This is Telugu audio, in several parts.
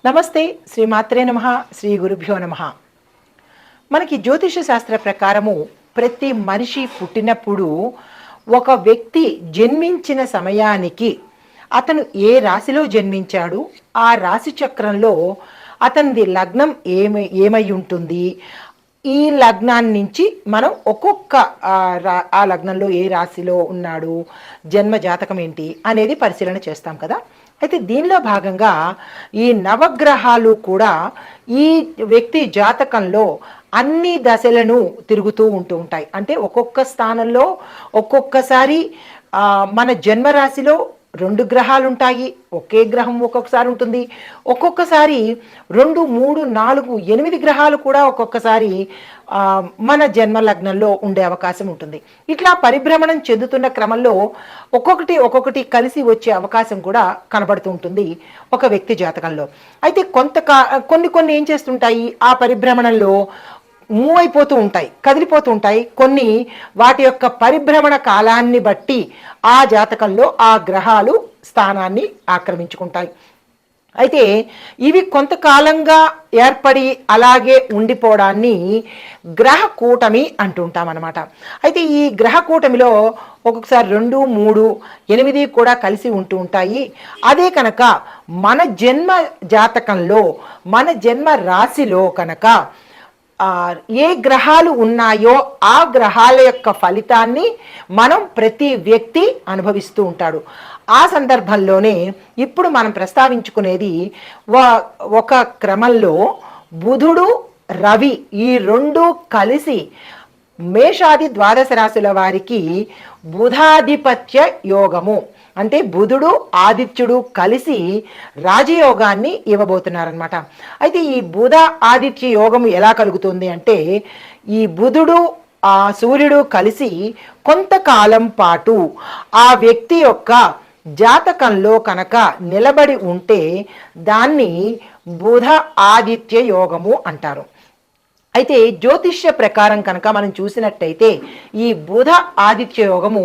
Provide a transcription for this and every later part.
నమస్తే. శ్రీమాత్రే నమః. శ్రీ గురుభ్యో నమః. మనకి జ్యోతిష శాస్త్ర ప్రకారము ప్రతి మనిషి పుట్టినప్పుడు ఒక వ్యక్తి జన్మించిన సమయానికి అతను ఏ రాశిలో జన్మించాడు, ఆ రాశి చక్రంలో అతనిది లగ్నం ఏమై ఉంటుంది, ఈ లగ్నాన్ని నుంచి మనం ఒక్కొక్క ఆ లగ్నంలో ఏ రాశిలో ఉన్నాడు, జన్మ జాతకం ఏంటి అనేది పరిశీలన చేస్తాం కదా. అయితే దీనిలో భాగంగా ఈ నవగ్రహాలు కూడా ఈ వ్యక్తి జాతకంలో అన్ని దశలను తిరుగుతూ ఉంటాయి. అంటే ఒక్కొక్క స్థానంలో ఒక్కొక్కసారి మన జన్మరాశిలో 2 గ్రహాలు ఉంటాయి, ఒకే గ్రహం ఒక్కొక్కసారి ఉంటుంది, ఒక్కొక్కసారి 2, 3, 4, 8 గ్రహాలు కూడా ఒక్కొక్కసారి మన జన్మ లగ్నంలో ఉండే అవకాశం ఉంటుంది. ఇట్లా పరిభ్రమణం చెందుతున్న క్రమంలో ఒక్కొక్కటి కలిసి వచ్చే అవకాశం కూడా కనబడుతూ ఉంటుంది ఒక వ్యక్తి జాతకంలో. అయితే కొన్ని ఏం చేస్తుంటాయి, ఆ పరిభ్రమణంలో మూవ్ అయిపోతూ ఉంటాయి, కదిలిపోతూ ఉంటాయి. కొన్ని వాటి యొక్క పరిభ్రమణ కాలాన్ని బట్టి ఆ జాతకంలో ఆ గ్రహాలు స్థానాన్ని ఆక్రమించుకుంటాయి. అయితే ఇవి కొంతకాలంగా ఏర్పడి అలాగే ఉండిపోవడాన్ని గ్రహ కూటమి అంటుంటాం అన్నమాట. అయితే ఈ గ్రహ కూటమిలో ఒక్కొక్కసారి 2, 3, 8 కూడా కలిసి ఉంటూ ఉంటాయి. అదే కనుక మన జన్మ జాతకంలో మన జన్మ రాశిలో కనుక ఏ గ్రహాలు ఉన్నాయో ఆ గ్రహాల యొక్క ఫలితాన్ని మనం ప్రతి వ్యక్తి అనుభవిస్తూ ఉంటాడు. ఆ సందర్భంలోనే ఇప్పుడు మనం ప్రస్తావించుకునేది ఒక క్రమంలో బుధుడు రవి ఈ 2 కలిసి మేషాది ద్వాదశ రాశుల వారికి బుధాధిపత్య యోగము, అంటే బుధుడు ఆదిత్యుడు కలిసి రాజయోగాన్ని ఇవ్వబోతున్నారనమాట. అయితే ఈ బుధ ఆదిత్య యోగము ఎలా కలుగుతుంది అంటే, ఈ బుధుడు సూర్యుడు కలిసి కొంతకాలం పాటు ఆ వ్యక్తి యొక్క జాతకంలో కనుక నిలబడి ఉంటే దాన్ని బుధ ఆదిత్య యోగము అంటారు. అయితే జ్యోతిష్య ప్రకారం కనుక మనం చూసినట్టయితే ఈ బుధ ఆదిత్య యోగము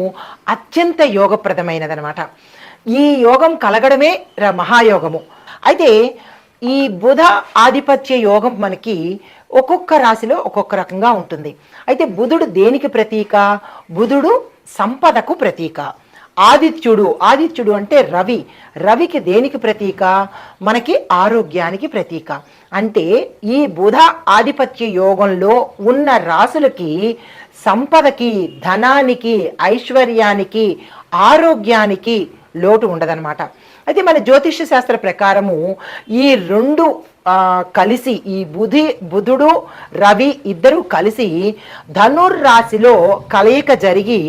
అత్యంత యోగప్రదమైనదనమాట. ఈ యోగం కలగడమే మహాయోగము. అయితే ఈ బుధ ఆధిపత్య యోగం మనకి ఒక్కొక్క రాశిలో ఒక్కొక్క రకంగా ఉంటుంది. అయితే బుధుడు దేనికి ప్రతీక? బుధుడు సంపదకు ప్రతీక. ఆదిత్యుడు అంటే రవికి దేనికి ప్రతీక? మనకి ఆరోగ్యానికి ప్రతీక. అంటే ఈ బుధ ఆధిపత్య యోగంలో ఉన్న రాశులకి సంపదకి, ధనానికి, ఐశ్వర్యానికి, ఆరోగ్యానికి లోటు ఉండదన్నమాట. అయితే మన జ్యోతిష శాస్త్ర ప్రకారము ఈ 2 కలిసి, ఈ బుధుడు రవి ఇద్దరు కలిసి ధనుర్రాశిలో కలయిక జరిగి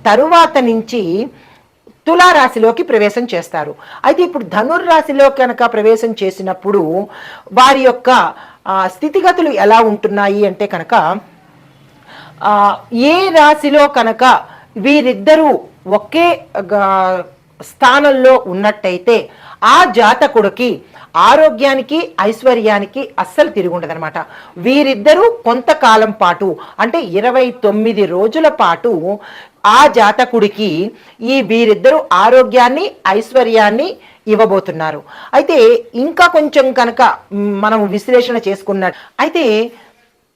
తరువాత నుంచి తులారాశిలోకి ప్రవేశం చేస్తారు. అయితే ఇప్పుడు ధనుర్రాశిలో కనుక ప్రవేశం చేసినప్పుడు వారి యొక్క స్థితిగతులు ఎలా ఉంటున్నాయి అంటే కనుక, ఏ రాశిలో కనుక వీరిద్దరూ ఒకే స్థానంలో ఉన్నట్టయితే ఆ జాతకుడికి ఆరోగ్యానికి, ఐశ్వర్యానికి అస్సలు తిరుగుండదనమాట. వీరిద్దరూ కొంతకాలం పాటు అంటే 29 రోజుల పాటు ఆ జాతకుడికి వీరిద్దరూ ఆరోగ్యాన్ని, ఐశ్వర్యాన్ని ఇవ్వబోతున్నారు. అయితే ఇంకా కొంచెం కనుక మనం విశ్లేషణ చేసుకున్నట్టు అయితే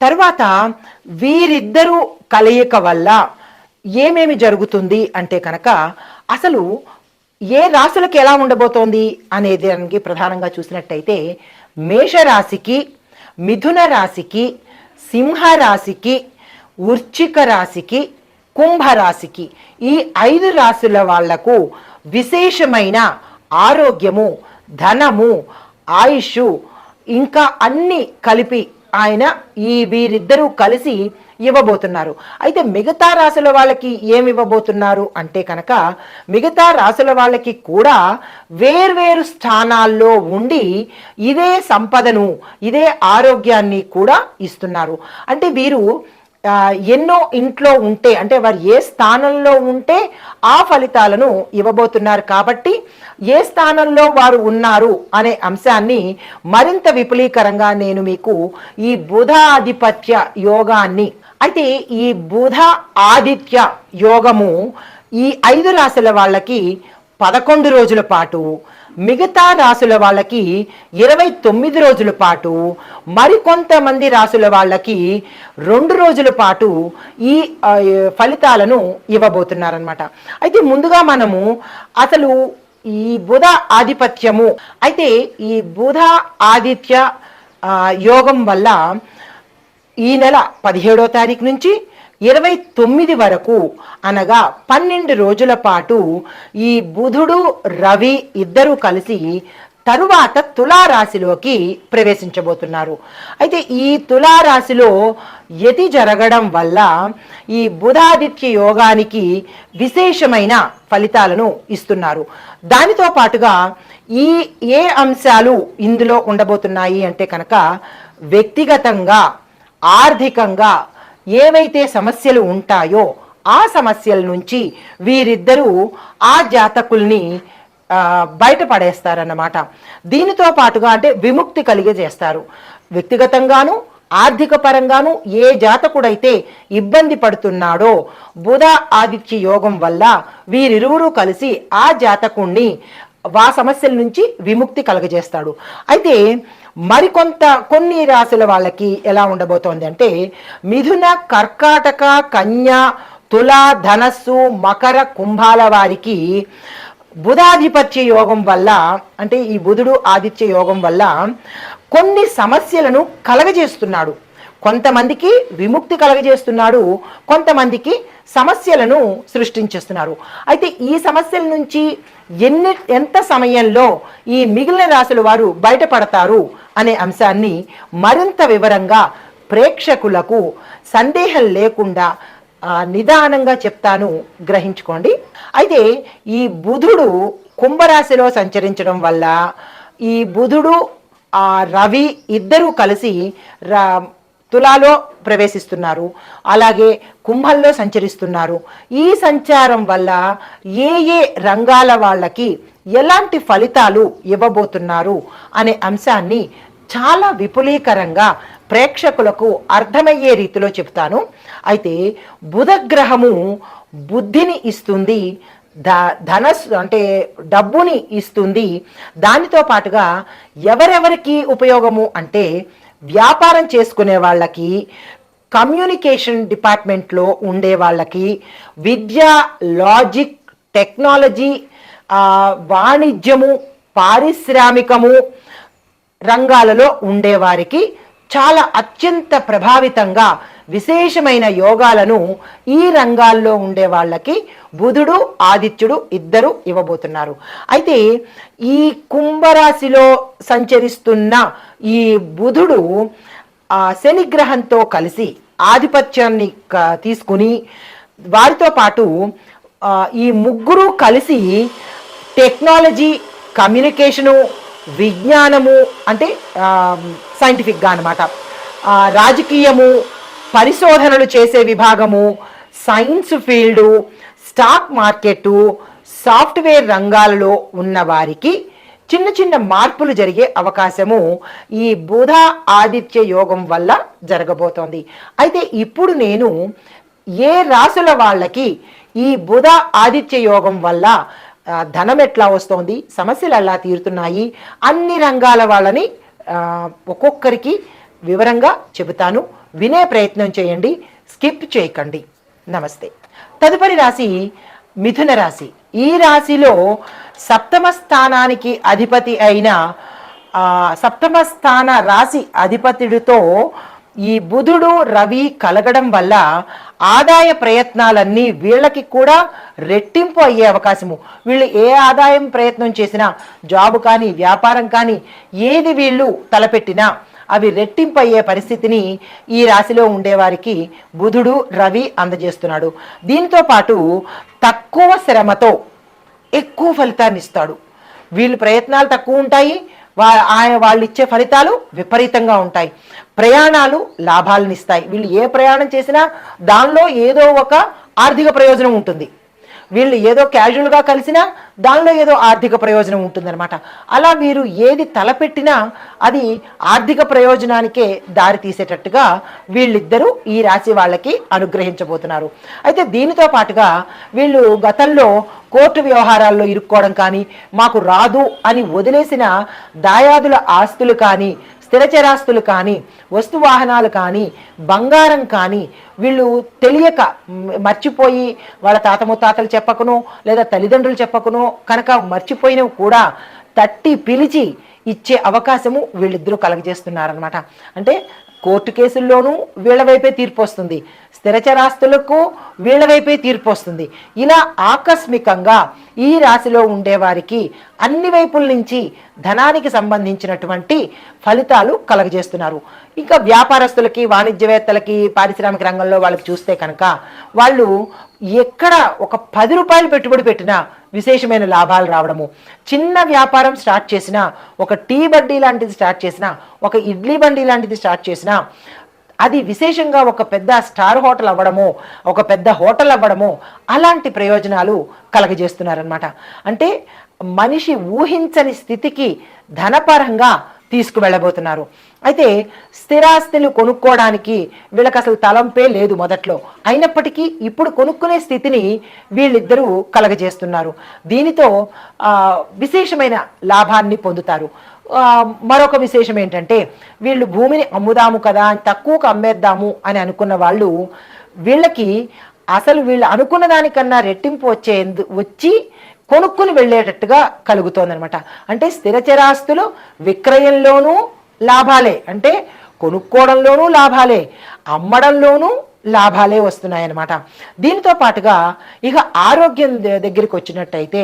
తర్వాత వీరిద్దరూ కలయిక వల్ల ఏమేమి జరుగుతుంది అంటే కనుక, అసలు ఏ రాశులకు ఎలా ఉండబోతోంది అనే దానికి ప్రధానంగా చూసినట్టయితే మేషరాశికి, మిథున రాశికి, సింహరాశికి, వృశ్చిక రాశికి, కుంభరాశికి ఈ 5 రాశుల వాళ్లకు విశేషమైన ఆరోగ్యము, ధనము, ఆయుష్ ఇంకా అన్ని కలిపి ఆయన వీరిద్దరూ కలిసి ఇవ్వబోతున్నారు. అయితే మిగతా రాశుల వాళ్ళకి ఏమి ఇవ్వబోతున్నారు అంటే కనుక, మిగతా రాశుల వాళ్ళకి కూడా వేర్వేరు స్థానాల్లో ఉండి ఇదే సంపదను, ఇదే ఆరోగ్యాన్ని కూడా ఇస్తున్నారు. అంటే వీరు ఎన్నో ఇంట్లో ఉంటే, అంటే వారు ఏ స్థానంలో ఉంటే ఆ ఫలితాలను ఇవ్వబోతున్నారు. కాబట్టి ఏ స్థానంలో వారు ఉన్నారు అనే అంశాన్ని మరింత విపులీకరంగా నేను మీకు ఈ బుధాధిపత్య యోగాన్ని, అయితే ఈ బుధ ఆదిత్య యోగము ఈ 5 రాశుల వాళ్ళకి 11 రోజుల పాటు మిగతా రాసుల వాళ్ళకి 29 రోజుల పాటు, మరికొంతమంది రాసుల వాళ్ళకి 2 రోజుల పాటు ఈ ఫలితాలను ఇవ్వబోతున్నారనమాట. అయితే ముందుగా మనము అసలు ఈ బుధ ఆధిపత్యము, అయితే ఈ బుధ ఆదిత్య యోగం వల్ల ఈ నెల 17వ తారీఖు నుంచి 29 వరకు, అనగా 12 రోజుల పాటు ఈ బుధుడు రవి ఇద్దరు కలిసి తరువాత తులారాశిలోకి ప్రవేశించబోతున్నారు. అయితే ఈ తులారాశిలో యతి జరగడం వల్ల ఈ బుధాదిత్య యోగానికి విశేషమైన ఫలితాలను ఇస్తున్నారు. దానితో పాటుగా ఏ అంశాలు ఇందులో ఉండబోతున్నాయి అంటే కనుక, వ్యక్తిగతంగా ఆర్థికంగా ఏవైతే సమస్యలు ఉంటాయో ఆ సమస్యల నుంచి వీరిద్దరూ ఆ జాతకుల్ని బయటపడేస్తారన్నమాట. దీనితో పాటుగా అంటే విముక్తి కలిగజేస్తారు. వ్యక్తిగతంగాను ఆర్థిక పరంగాను ఏ జాతకుడైతే ఇబ్బంది పడుతున్నాడో బుధ ఆదిత్య యోగం వల్ల వీరిరువురు కలిసి ఆ జాతకుణ్ణి ఆ సమస్యల నుంచి విముక్తి కలగజేస్తాడు. అయితే కొన్ని రాశుల వాళ్ళకి ఎలా ఉండబోతోంది అంటే, మిథున, కర్కాటక, కన్య, తుల, ధనస్సు, మకర, కుంభాల వారికి బుధాధిపత్య యోగం వల్ల, అంటే ఈ బుధుడు ఆదిత్య యోగం వల్ల కొన్ని సమస్యలను కలగజేస్తున్నాడు. కొంతమందికి విముక్తి కలగజేస్తున్నాడు, కొంతమందికి సమస్యలను సృష్టించేస్తున్నారు. అయితే ఈ సమస్యల నుంచి ఎంత సమయంలో ఈ మిగిలిన రాశుల వారు బయటపడతారు అనే అంశాన్ని మరింత వివరంగా ప్రేక్షకులకు సందేహం లేకుండా నిదానంగా చెప్తాను, గ్రహించుకోండి. అయితే ఈ బుధుడు కుంభరాశిలో సంచరించడం వల్ల ఈ బుధుడు రవి ఇద్దరూ కలిసి తులాలో ప్రవేశిస్తున్నారు, అలాగే కుంభంలో సంచరిస్తున్నారు. ఈ సంచారం వల్ల ఏ రంగాల వాళ్ళకి ఎలాంటి ఫలితాలు ఇవ్వబోతున్నారు అనే అంశాన్ని చాలా విపులీకరంగా ప్రేక్షకులకు అర్థమయ్యే రీతిలో చెప్తాను. అయితే బుధగ్రహము బుద్ధిని ఇస్తుంది, ధనస్సు అంటే డబ్బుని ఇస్తుంది. దానితో పాటుగా ఎవరెవరికి ఉపయోగము అంటే, వ్యాపారం చేసుకునే వాళ్ళకి, కమ్యూనికేషన్ డిపార్ట్మెంట్లో ఉండే వాళ్ళకి, విద్య, లాజిక్, టెక్నాలజీ, వాణిజ్యము, పారిశ్రామికము రంగాలలో ఉండేవారికి చాలా అత్యంత ప్రభావితంగా విశేషమైన యోగాలను ఈ రంగాల్లో ఉండే వాళ్ళకి బుధుడు ఆదిత్యుడు ఇద్దరు ఇవ్వబోతున్నారు. అయితే ఈ కుంభరాశిలో సంచరిస్తున్న ఈ బుధుడు శనిగ్రహంతో కలిసి ఆధిపత్యాన్ని తీసుకుని, వారితో పాటు ఈ ముగ్గురు కలిసి టెక్నాలజీ, కమ్యూనికేషను, విజ్ఞానము అంటే సైంటిఫిక్గా అనమాట, రాజకీయము, పరిశోధనలు చేసే విభాగము, science field, stock market, software రంగాలలో ఉన్న వారికి చిన్న చిన్న మార్పులు జరిగే అవకాశము ఈ బుధ ఆదిత్య యోగం వల్ల జరగబోతోంది. అయితే ఇప్పుడు నేను ఏ రాసుల వాళ్ళకి ఈ బుధ ఆదిత్య యోగం వల్ల ధనం ఎట్లా వస్తోంది, సమస్యలు ఎలా తీరుతున్నాయి, అన్ని రంగాల వాళ్ళని ఒక్కొక్కరికి వివరంగా చెబుతాను. వినే ప్రయత్నం చేయండి, స్కిప్ చేయకండి. నమస్తే. తదుపరి రాశి మిథున రాశి. ఈ రాశిలో సప్తమ స్థానానికి అధిపతి అయిన సప్తమ స్థాన రాశి అధిపతుడితో ఈ బుధుడు రవి కలగడం వల్ల ఆదాయ ప్రయత్నాలన్నీ వీళ్ళకి కూడా రెట్టింపు అయ్యే అవకాశము. వీళ్ళు ఏ ఆదాయం ప్రయత్నం చేసినా, జాబు కానీ వ్యాపారం కానీ ఏది వీళ్ళు తలపెట్టినా అవి రెట్టింపు అయ్యే పరిస్థితిని ఈ రాశిలో ఉండేవారికి బుధుడు రవి అందజేస్తున్నాడు. దీంతో పాటు తక్కువ శ్రమతో ఎక్కువ ఫలితాన్ని ఇస్తాడు. వీళ్ళు ప్రయత్నాలు తక్కువ ఉంటాయి, వాళ్ళు ఇచ్చే ఫలితాలు విపరీతంగా ఉంటాయి. ప్రయాణాలు లాభాలను ఇస్తాయి. వీళ్ళు ఏ ప్రయాణం చేసినా దానిలో ఏదో ఒక ఆర్థిక ప్రయోజనం ఉంటుంది. వీళ్ళు ఏదో క్యాజువల్గా కలిసినా దానిలో ఏదో ఆర్థిక ప్రయోజనం ఉంటుందన్నమాట. అలా వీరు ఏది తలపెట్టినా అది ఆర్థిక ప్రయోజనానికే దారి తీసేటట్టుగా వీళ్ళిద్దరూ ఈ రాశి వాళ్ళకి అనుగ్రహించబోతున్నారు. అయితే దీనితో పాటుగా వీళ్ళు గతంలో కోర్టు వ్యవహారాల్లో ఇరుక్కోవడం కానీ, మాకు రాదు అని వదిలేసిన దాయాదుల ఆస్తులు కానీ, స్థిరచరాస్తులు కానీ, వస్తు వాహనాలు కానీ, బంగారం కానీ వీళ్ళు తెలియక మర్చిపోయి వాళ్ళ తాత ముత్తాతలు చెప్పకనో లేదా తల్లిదండ్రులు చెప్పకనో కనుక మర్చిపోయినవి కూడా తట్టి పిలిచి ఇచ్చే అవకాశము వీళ్ళిద్దరూ కలగజేస్తున్నారనమాట. అంటే కోర్టు కేసుల్లోనూ వీళ్ళ వైపే తీర్పు వస్తుంది, స్థిరచరాస్తులకు వీళ్ళ వైపే తీర్పు వస్తుంది. ఇలా ఆకస్మికంగా ఈ రాశిలో ఉండేవారికి అన్ని వైపుల నుంచి ధనానికి సంబంధించినటువంటి ఫలితాలు కలగజేస్తున్నారు. ఇంకా వ్యాపారస్తులకి, వాణిజ్యవేత్తలకి, పారిశ్రామిక రంగంలో వాళ్ళకి చూస్తే కనుక వాళ్ళు ఎక్కడ ఒక 10 రూపాయలు పెట్టుబడి పెట్టినా విశేషమైన లాభాలు రావడము, చిన్న వ్యాపారం స్టార్ట్ చేసినా, ఒక టీ బండి లాంటిది స్టార్ట్ చేసినా, ఒక ఇడ్లీ బండి లాంటిది స్టార్ట్ చేసినా అది విశేషంగా ఒక పెద్ద స్టార్ హోటల్ అవ్వడము, ఒక పెద్ద హోటల్ అవ్వడము అలాంటి ప్రయోజనాలు కలగజేస్తున్నారనమాట. అంటే మనిషి ఊహించని స్థితికి ధనపరంగా తీసుకువెళ్ళబోతున్నారు. అయితే స్థిరాస్తులు కొనుక్కోవడానికి వీళ్ళకి అసలు తలంపే లేదు మొదట్లో, అయినప్పటికీ ఇప్పుడు కొనుక్కునే స్థితిని వీళ్ళిద్దరూ కలగజేస్తున్నారు. దీనితో విశేషమైన లాభాన్ని పొందుతారు. మరొక విశేషం ఏంటంటే వీళ్ళు భూమిని అమ్ముదాము కదా, తక్కువకు అమ్మేద్దాము అని అనుకున్న వాళ్ళు వీళ్ళకి అసలు వీళ్ళు అనుకున్న దానికన్నా రెట్టింపు వచ్చి కొనుక్కుని వెళ్ళేటట్టుగా కలుగుతోందనమాట. అంటే స్థిరచరాస్తులు విక్రయంలోనూ లాభాలే, అంటే కొనుక్కోవడంలోనూ లాభాలే, అమ్మడంలోనూ లాభాలే వస్తున్నాయన్నమాట. దీనితో పాటుగా ఇక ఆరోగ్యం దగ్గరికి వచ్చినట్టయితే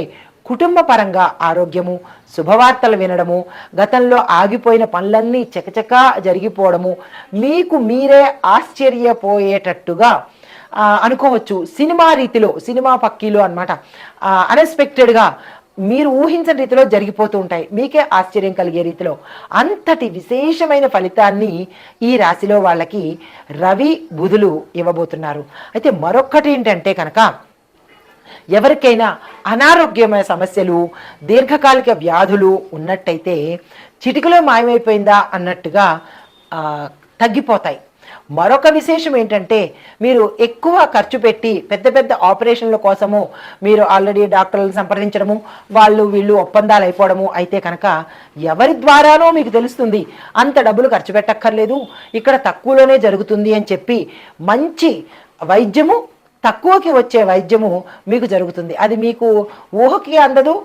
కుటుంబ పరంగా ఆరోగ్యము, శుభవార్తలు వినడము, గతంలో ఆగిపోయిన పనులన్నీ చకచకా జరిగిపోవడము, మీకు మీరే ఆశ్చర్యపోయేటట్టుగా అనుకోవచ్చు. సినిమా రీతిలో, సినిమా పక్కీలో అనమాట, అన్ఎక్స్పెక్టెడ్గా మీరు ఊహించని రీతిలో జరిగిపోతూ ఉంటాయి, మీకే ఆశ్చర్యం కలిగే రీతిలో. అంతటి విశేషమైన ఫలితాన్ని ఈ రాశిలో వాళ్ళకి రవి బుధులు ఇవ్వబోతున్నారు. అయితే మరొక్కటి ఏంటంటే కనుక ఎవరికైనా అనారోగ్యమైన సమస్యలు, దీర్ఘకాలిక వ్యాధులు ఉన్నట్టయితే చిటికలో మాయమైపోయిందా అన్నట్టుగా తగ్గిపోతాయి. మరొక విశేషం ఏంటంటే మీరు ఎక్కువ ఖర్చు పెట్టి పెద్ద పెద్ద ఆపరేషన్ల కోసము మీరు ఆల్రెడీ డాక్టర్లను సంప్రదించడము, వాళ్ళు వీళ్ళు ఒప్పందాలు అయిపోవడము అయితే కనుక ఎవరి ద్వారానో మీకు తెలుస్తుంది అంత డబ్బులు ఖర్చు పెట్టక్కర్లేదు, ఇక్కడ తక్కువలోనే జరుగుతుంది అని చెప్పి మంచి వైద్యము, తక్కువకి వచ్చే వైద్యము మీకు జరుగుతుంది. అది మీకు ఊహకి అందదు,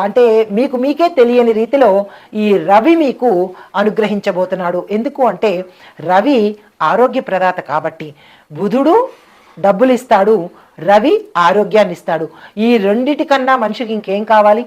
అంటే మీకు మీకే తెలియని రీతిలో ఈ రవి మీకు అనుగ్రహించబోతున్నాడు. ఎందుకు అంటే రవి ఆరోగ్య ప్రదాత కాబట్టి, బుధుడు డబ్బులు ఇస్తాడు, రవి ఆరోగ్యాన్ని ఇస్తాడు. ఈ రెండిటికన్నా మనిషికి ఇంకేం కావాలి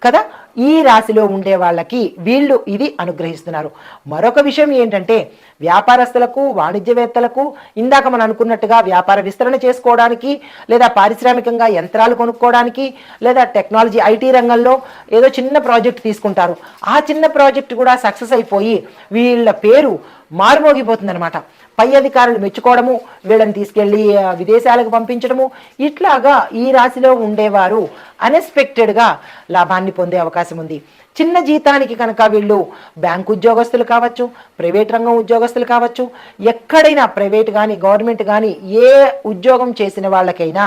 కదా. ఈ రాశిలో ఉండే వాళ్ళకి వీళ్ళు ఇది అనుగ్రహిస్తున్నారు. మరొక విషయం ఏంటంటే వ్యాపారస్తులకు, వాణిజ్యవేత్తలకు ఇందాక మనం అనుకున్నట్టుగా వ్యాపార విస్తరణ చేసుకోవడానికి, లేదా పారిశ్రామికంగా యంత్రాలు కొనుక్కోవడానికి, లేదా టెక్నాలజీ ఐటీ రంగంలో ఏదో చిన్న ప్రాజెక్ట్ తీసుకుంటారు, ఆ చిన్న ప్రాజెక్ట్ కూడా సక్సెస్ అయిపోయి వీళ్ళ పేరు మారుమోగిపోతుందనమాట. పై అధికారులు మెచ్చుకోవడము, వీళ్ళని తీసుకెళ్ళి విదేశాలకు పంపించడము, ఇట్లాగా ఈ రాశిలో ఉండేవారు అన్ఎక్స్పెక్టెడ్గా లాభాన్ని పొందే అవకాశం ఉంది. చిన్న జీతానికి కనుక వీళ్ళు బ్యాంకు ఉద్యోగస్తులు కావచ్చు, ప్రైవేట్ రంగం ఉద్యోగస్తులు కావచ్చు, ఎక్కడైనా ప్రైవేట్ కానీ గవర్నమెంట్ కానీ ఏ ఉద్యోగం చేసిన వాళ్ళకైనా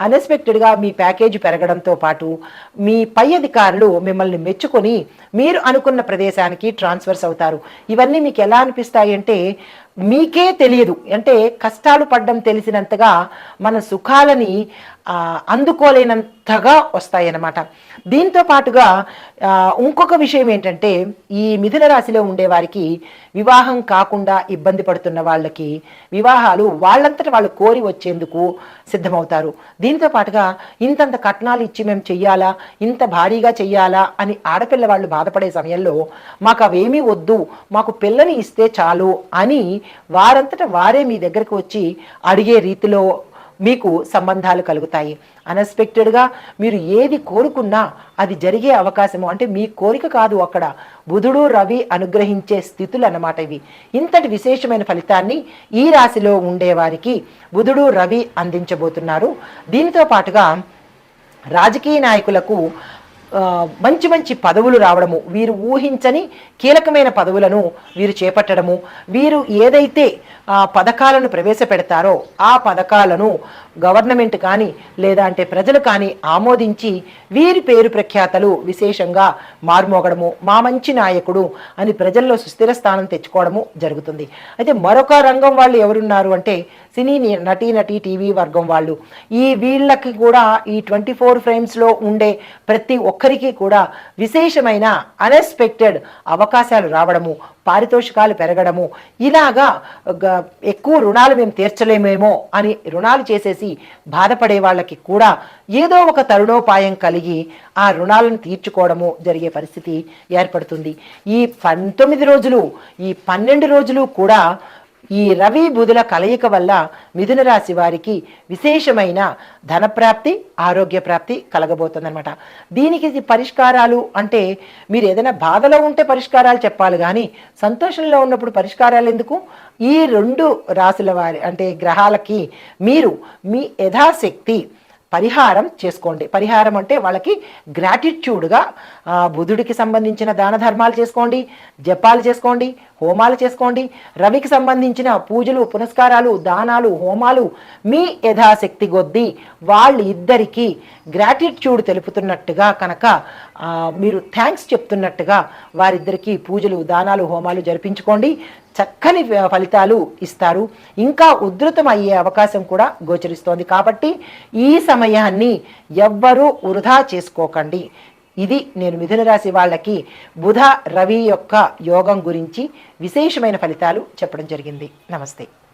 అన్ఎక్స్పెక్టెడ్గా మీ ప్యాకేజీ పెరగడంతో పాటు మీ పై అధికారులు మిమ్మల్ని మెచ్చుకొని మీరు అనుకున్న ప్రదేశానికి ట్రాన్స్ఫర్స్ అవుతారు. ఇవన్నీ మీకు ఎలా అనిపిస్తాయి అంటే మీకే తెలియదు, అంటే కష్టాలు పడ్డం తెలిసినంతగా మన సుఖాలని అందుకోలేనంతగా వస్తాయన్నమాట. దీంతో పాటుగా ఇంకొక విషయం ఏంటంటే ఈ మిథున రాశిలో ఉండేవారికి వివాహం కాకుండా ఇబ్బంది పడుతున్న వాళ్ళకి వివాహాలు వాళ్ళంతట వాళ్ళు కోరి వచ్చేందుకు సిద్ధమవుతారు. దీంతో పాటుగా ఇంతంత కట్నాలు ఇచ్చి మేము చెయ్యాలా, ఇంత భారీగా చెయ్యాలా అని ఆడపిల్ల వాళ్ళు బాధపడే సమయంలో మాకు అవేమీ వద్దు, మాకు పిల్లని ఇస్తే చాలు అని వారంతట వారే మీ దగ్గరకు వచ్చి అడిగే రీతిలో మీకు సంబంధాలు కలుగుతాయి. అన్ఎక్స్పెక్టెడ్గా మీరు ఏది కోరుకున్నా అది జరిగే అవకాశము, అంటే మీ కోరిక కాదు, అక్కడ బుధుడు రవి అనుగ్రహించే స్థితులు అన్నమాట ఇవి. ఇంతటి విశేషమైన ఫలితాన్ని ఈ రాశిలో ఉండేవారికి బుధుడు రవి అందించబోతున్నారు. దీనితో పాటుగా రాజకీయ నాయకులకు మంచి మంచి పదవులు రావడము, వీరు ఊహించని కీలకమైన పదవులను వీరు చేపట్టడము, వీరు ఏదైతే పథకాలను ప్రవేశపెడతారో ఆ పథకాలను గవర్నమెంట్ కానీ లేదా అంటే ప్రజలు కానీ ఆమోదించి వీరి పేరు ప్రఖ్యాతలు విశేషంగా మారుమోగడము, మా మంచి నాయకుడు అని ప్రజల్లో సుస్థిర స్థానం తెచ్చుకోవడము జరుగుతుంది. అయితే మరొక రంగం వాళ్ళు ఎవరున్నారు అంటే సినీ నటీ టీవీ వర్గం వాళ్ళు. వీళ్ళకి కూడా ఈ 24 ఫ్రేమ్స్లో ఉండే ప్రతి ఒక్కరికి కూడా విశేషమైన అన్ఎక్స్పెక్టెడ్ అవకాశాలు రావడము, పారితోషికాలు పెరగడము, ఇలాగా ఎక్కువ రుణాలు మేము తీర్చలేమేమో అని రుణాలు చేసేసి బాధపడే వాళ్ళకి కూడా ఏదో ఒక తరుణోపాయం కలిగి ఆ రుణాలను తీర్చుకోవడము జరిగే పరిస్థితి ఏర్పడుతుంది. ఈ 19 రోజులు, ఈ 12 రోజులు కూడా ఈ రవి బుధుల కలయిక వల్ల మిథున రాశి వారికి విశేషమైన ధనప్రాప్తి, ఆరోగ్య ప్రాప్తి కలగబోతుందన్నమాట. దీనికి పరిష్కారాలు అంటే మీరు ఏదైనా బాధలో ఉంటే పరిష్కారాలు చెప్పాలి కానీ సంతోషంలో ఉన్నప్పుడు పరిష్కారాలు ఎందుకు? ఈ 2 రాశుల వారి అంటే గ్రహాలకి మీరు మీ యథాశక్తి పరిహారం చేసుకోండి. పరిహారం అంటే వాళ్ళకి గ్రాటిట్యూడ్గా బుధుడికి సంబంధించిన దాన ధర్మాలు చేసుకోండి, జపాలు చేసుకోండి, హోమాలు చేసుకోండి. రవికి సంబంధించిన పూజలు, పునస్కారాలు, దానాలు, హోమాలు మీ యథాశక్తి కొద్దీ వాళ్ళిద్దరికీ గ్రాటిట్యూడ్ తెలుపుతున్నట్టుగా కనుక మీరు థ్యాంక్స్ చెప్తున్నట్టుగా వారిద్దరికీ పూజలు, దానాలు, హోమాలు జరిపించుకోండి. చక్కని ఫలితాలు ఇస్తారు. ఇంకా ఉధృతం అయ్యే అవకాశం కూడా గోచరిస్తోంది. కాబట్టి ఈ సమయాన్ని ఎవ్వరూ వృధా చేసుకోకండి. ఇది నేను మిథున రాశి వాళ్ళకి బుధ రవి యొక్క యోగం గురించి విశేషమైన ఫలితాలు చెప్పడం జరిగింది. నమస్తే.